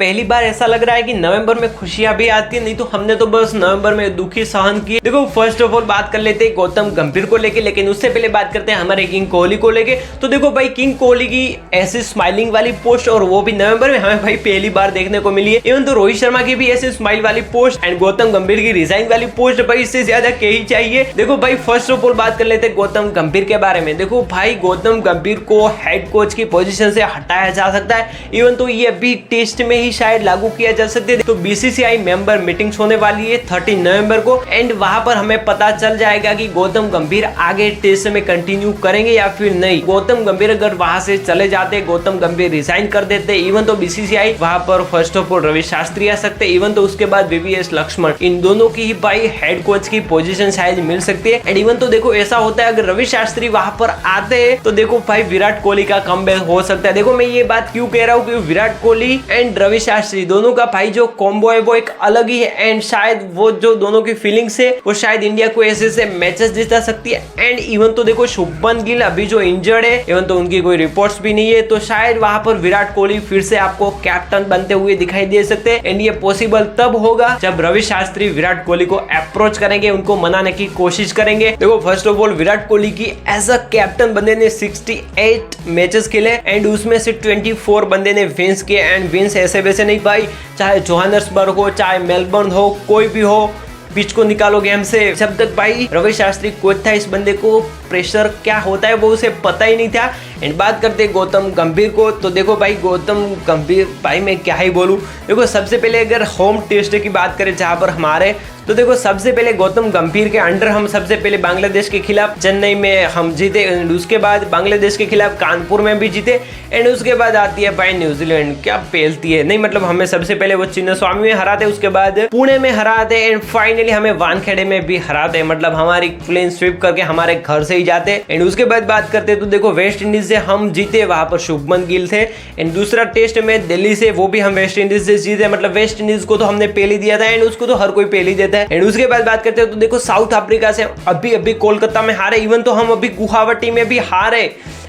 पहली बार ऐसा लग रहा है कि नवंबर में खुशियां भी आती है, नहीं तो हमने तो बस नवंबर में दुखी सहन किए। देखो फर्स्ट ऑफ ऑल बात कर लेते हैं गौतम गंभीर को लेके, लेकिन उससे पहले बात करते हैं हमारे किंग कोहली को लेके। तो देखो भाई किंग कोहली की ऐसी स्माइलिंग वाली पोस्ट और वो भी नवंबर में हमें भाई पहली बार देखने को मिली है। इवन तो रोहित शर्मा की भी ऐसी स्माइल वाली पोस्ट एंड गौतम गंभीर की रिजाइन वाली पोस्ट, भाई इससे ज्यादा क्या ही चाहिए। देखो भाई फर्स्ट ऑफ ऑल बात कर लेते हैं गौतम गंभीर के बारे में। देखो भाई गौतम गंभीर को हेड कोच की पोजीशन से हटाया जा सकता है, इवन तो ये अभी टेस्ट में ही शायद लागू किया जा सकता है। तो बीसीसीआई मेंबर मीटिंग्स होने वाली है 13 नवंबर को एंड वहां पर हमें पता चल जाएगा कि गौतम गंभीर आगे टेस्ट में कंटिन्यू करेंगे या फिर नहीं। गौतम गंभीर अगर वहां से चले जाते, गौतम गंभीर रिजाइन कर देते, इवन तो बीसीसीआई वहां पर first of all Ravi Shastri आ सकते, इवन तो उसके बाद वीवीएस लक्ष्मण, इन दोनों की ही भाई हेड कोच की पोजीशन शायद मिल सकती है। एंड इवन तो देखो ऐसा होता है अगर रवि शास्त्री वहां पर आते हैं तो देखो भाई विराट कोहली का कमबैक हो सकता है। देखो मैं ये बात क्यों कह रहा हूँ कि विराट कोहली एंड रवि शास्त्री दोनों का भाई जो कॉम्बो है वो एक अलग ही है एंड शायद वो जो दोनों की फीलिंग्स है वो शायद इंडिया को ऐसे मैचेस जिता सकती है। एंड इवन तो देखो शुभमन गिल अभी जो इंजर्ड है, इवन तो उनकी कोई रिपोर्ट्स भी नहीं है, तो शायद वहां पर विराट कोहली फिर से आपको कैप्टन बनते हुए दिखाई दे सकते हैं। एंड ये पॉसिबल तब होगा जब रवि शास्त्री विराट कोहली को अप्रोच करेंगे, उनको मनाने की कोशिश करेंगे। देखो first of all Virat Kohli की एज अ कैप्टन बंदे ने 68 मैचेस खेले एंड उसमें से 24 बंदे ने विंस किए एंड विंस ऐसे वैसे नहीं भाई, चाहे जोहान्सबर्ग हो, चाहे मेलबर्न हो, कोई भी हो, पिच को निकालो गेम से। जब तक भाई रवि शास्त्री कोच था इस बंदे को प्रेशर क्या होता है वो उसे पता ही नहीं था। एंड बात करते हैं गौतम गंभीर को, तो देखो भाई गौतम गंभीर भाई मैं क्या ही बोलूं। देखो सबसे पहले अगर होम टेस्ट की बात करें जहां पर हमारे, तो देखो सबसे पहले गौतम गंभीर के अंडर हम सबसे पहले बांग्लादेश के खिलाफ चेन्नई में हम जीते एंड उसके बाद बांग्लादेश के खिलाफ कानपुर में भी जीते एंड उसके बाद आती है भाई न्यूजीलैंड, क्या पेलती है नहीं, मतलब हमें सबसे पहले वो चिन्नस्वामी में हराते, उसके बाद पुणे में हराते एंड फाइनली हमें वानखेड़े में भी हराते, मतलब हमारी क्लीन स्वीप करके हमारे घर से ही जाते। एंड उसके बाद बात करते तो देखो वेस्ट इंडीज से हम जीते, वहां पर शुभमन गिल थे एंड दूसरा टेस्ट में दिल्ली से वो भी हम वेस्ट इंडीज से जीते, मतलब वेस्ट इंडीज को तो हमने पहले दिया था एंड उसको तो हर कोई पहले देता है। एंड उसके बाद बात करते हैं तो देखो साउथ अफ्रीका से अभी कोलकाता में हारे, इवन तो हम अभी गुवाहाटी में भी हारे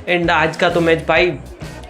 एंड आज का तो मैच भाई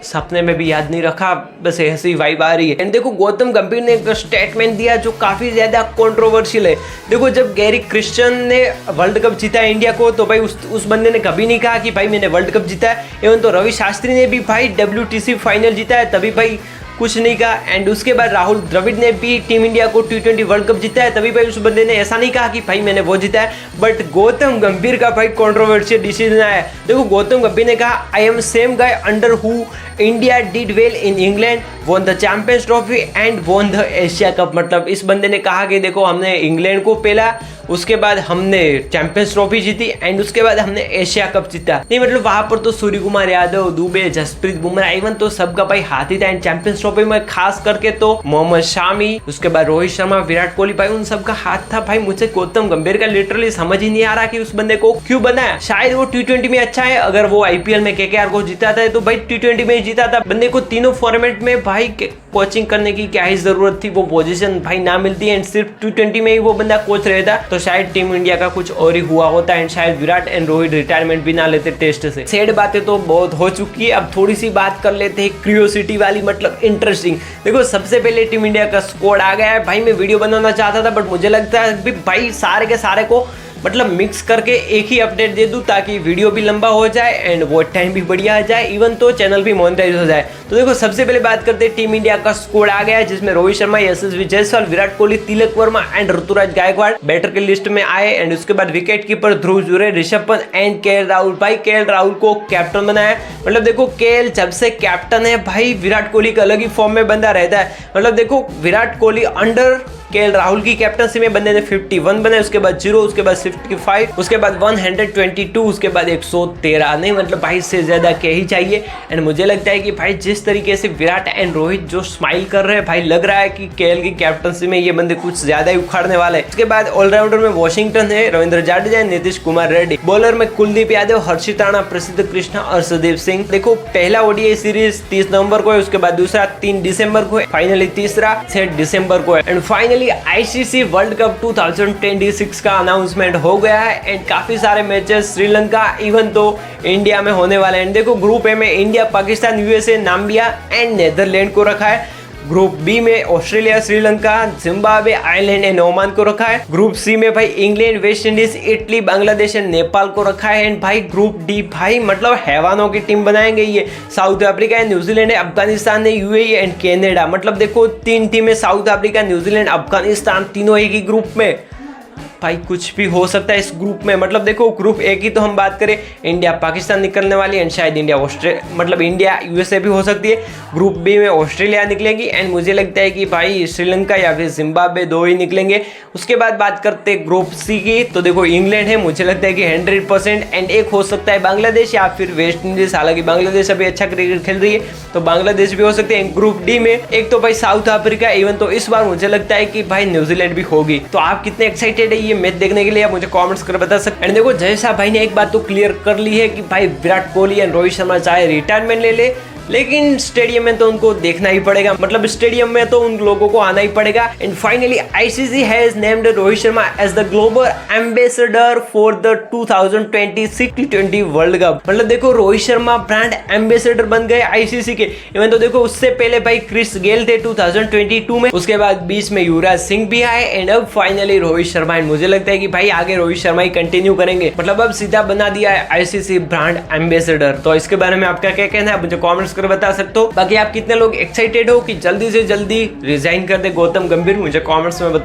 सपने में भी याद नहीं रखा, बस ऐसी वाइब आ रही है। एंड देखो गौतम गंभीर ने एक स्टेटमेंट दिया जो काफी ज्यादा कंट्रोवर्शियल है। देखो जब गैरी क्रिश्चियन ने वर्ल्ड कप जीता है इंडिया को, तो भाई उस बंदे ने कभी नहीं कहा कि भाई मैंने वर्ल्ड कप जीता है। इवन तो रवि शास्त्री ने भी भाई WTC फाइनल जीता है तभी भाई कुछ नहीं कहा। एंड उसके बाद राहुल द्रविड़ ने भी टीम इंडिया को T20 वर्ल्ड कप जीता है तभी भाई उस बंदे ने ऐसा नहीं कहा कि भाई मैंने वो जीता है। बट गौतम गंभीर का भाई कंट्रोवर्शियल डिसीजन आया। देखो गौतम गंभीर ने कहा I am same guy under who India did well in England, won the champions trophy and won the Asia cup. मतलब इस बंदे ने कहा कि देखो हमने इंग्लैंड को पेला, उसके बाद हमने चैंपियंस ट्रॉफी जीती एंड उसके बाद हमने एशिया कप जीता। नहीं मतलब वहां पर तो सूर्य कुमार यादव, दुबे, जसप्रीत बुमराह, इवन तो सबका भाई हाथ ही था। एंड चैंपियंस ट्रॉफी में खास करके तो मोहम्मद शामी, उसके बाद रोहित शर्मा, विराट कोहली, भाई उन सबका हाथ था। भाई मुझे गौतम गंभीर का लिटरली समझ ही नहीं आ रहा कि उस बंदे को क्यों बनाया। शायद वो T20 में अच्छा है, अगर वो IPL में KKR को जीता था तो भाई T20 में ही जीता था। बंदे को तीनों फॉर्मेट में भाई कोचिंग करने की क्या ही जरूरत थी, वो पोजीशन भाई ना मिलती एंड सिर्फ T20 में ही वो बंदा कोच रहता तो शायद टीम इंडिया का कुछ और ही हुआ होता एंड शायद विराट एंड रोहित रिटायरमेंट भी ना लेते टेस्ट से। सैड बातें तो बहुत हो चुकी है, अब थोड़ी सी बात कर लेते हैं क्यूरियोसिटी वाली, मतलब इंटरेस्टिंग। देखो सबसे पहले टीम इंडिया का स्क्वाड आ गया है। भाई मैं वीडियो बनाना चाहता था बट मुझे लगता है भाई सारे के सारे को मतलब मिक्स करके एक ही अपडेट दे दूं ताकि वीडियो भी लंबा हो जाए एंड वॉच टाइम भी बढ़िया आ जाए, इवन तो चैनल भी मोनेटाइज हो जाए। तो देखो सबसे पहले बात करते हैं टीम इंडिया का स्क्वाड आ गया है जिसमें रोहित शर्मा, यशस्वी जायसवाल, विराट कोहली, तिलक वर्मा एंड ऋतुराज गायकवाड़ बैटर की लिस्ट में आए। एंड उसके बाद विकेट कीपर ध्रुव जुरे, ऋषभ पंत एंड KL राहुल। भाई KL राहुल को कैप्टन बनाया, मतलब देखो KL जब से कैप्टन है भाई विराट कोहली का अलग ही फॉर्म में बंदा रहता है। मतलब देखो विराट कोहली अंडर KL राहुल की कैप्टनसी में बंदे ने 51 बनाए, उसके बाद 0, उसके बाद 65, उसके बाद 122, उसके बाद 113। नहीं मतलब भाई से ज्यादा क्या ही चाहिए। एंड मुझे लगता है कि भाई जिस तरीके से विराट एंड रोहित जो स्माइल कर रहे हैं, भाई लग रहा है कि KL की कैप्टनसी में ये बंदे कुछ ज्यादा ही उखाड़ने वाले हैं। उसके बाद ऑलराउंडर में वॉशिंगटन है, रविंद्र जाडेजा, नीतीश कुमार रेड्डी, बॉलर में कुलदीप यादव, हर्षित राणा, प्रसिद्ध कृष्णा और सुदीप सिंह। देखो पहला ODI सीरीज 30 नवंबर को है, उसके बाद दूसरा 3 दिसंबर को है, फाइनली तीसरा 6 दिसंबर को है। And finally ICC world cup 2026 का अनाउंसमेंट हो गया है एंड काफी सारे मैचेस श्रीलंका इवन तो इंडिया में होने वाले हैं। देखो ग्रुप ए में India, Pakistan, USA, Namibia and Netherland को रखा है। ग्रुप बी में Australia, Sri Lanka, Zimbabwe, Ireland and Oman को रखा है। ग्रुप सी में भाई England, West Indies, Italy, Bangladesh and Nepal को रखा है। एंड भाई ग्रुप डी भाई मतलब हैवानों की टीम बनाएंगे ये। साउथ अफ्रीका है, न्यूजीलैंड है, अफगानिस्तान है, यूएई एंड कनाडा। मतलब देखो 3 टीमें, साउथ अफ्रीका, न्यूजीलैंड, अफगानिस्तान, तीनों एक ही ग्रुप में। भाई कुछ भी हो सकता है इस ग्रुप में। मतलब देखो ग्रुप ए की तो हम बात करें, इंडिया पाकिस्तान निकलने वाली है एंड शायद इंडिया इंडिया यूएसए भी हो सकती है। ग्रुप बी में ऑस्ट्रेलिया निकलेगी एंड मुझे लगता है कि भाई श्रीलंका या फिर जिम्बाब्वे 2 ही निकलेंगे। उसके बाद बात करते हैं ग्रुप सी की, तो देखो इंग्लैंड है, मुझे लगता है कि 100% एंड एक हो सकता है बांग्लादेश या फिर वेस्ट इंडीज। हालांकि बांग्लादेश अभी अच्छा क्रिकेट खेल रही है तो बांग्लादेश भी हो सकती है। ग्रुप डी में एक तो भाई साउथ अफ्रीका, इवन तो इस बार मुझे लगता है कि भाई न्यूजीलैंड भी होगी। तो आप कितने एक्साइटेड है ये मैच देखने के लिए, आप मुझे कमेंट्स कर बता सकते हैं। देखो जैसा भाई ने एक बात तो क्लियर कर ली है कि भाई विराट कोहली एंड रोहित शर्मा चाहे रिटायरमेंट ले ले, लेकिन स्टेडियम में तो उनको देखना ही पड़ेगा। मतलब स्टेडियम में तो उन लोगों को आना ही पड़ेगा। And finally ICC has named Rohit Sharma as the global ambassador for the 2026 T20 world cup. मतलब देखो रोहित शर्मा ब्रांड एम्बेसडर बन गए आईसीसी के। इवन तो देखो उससे पहले भाई क्रिस गेल थे 2022 में, उसके बाद बीच में युवराज सिंह भी आए एंड अब फाइनली रोहित शर्मा। एंड मुझे लगता है कि भाई आगे रोहित शर्मा ही कंटिन्यू करेंगे। मतलब अब सीधा बना दिया है आईसीसी ब्रांड एम्बेसडर। तो इसके बारे में आपका क्या कहना है, मुझे कमेंट्स कर बता सकते हो। बाकी आप कितने लोग एक्साइटेड हो कि जल्दी से जल्दी रिजाइन कर दे गौतम गंभीर, मुझे कमेंट्स में बता।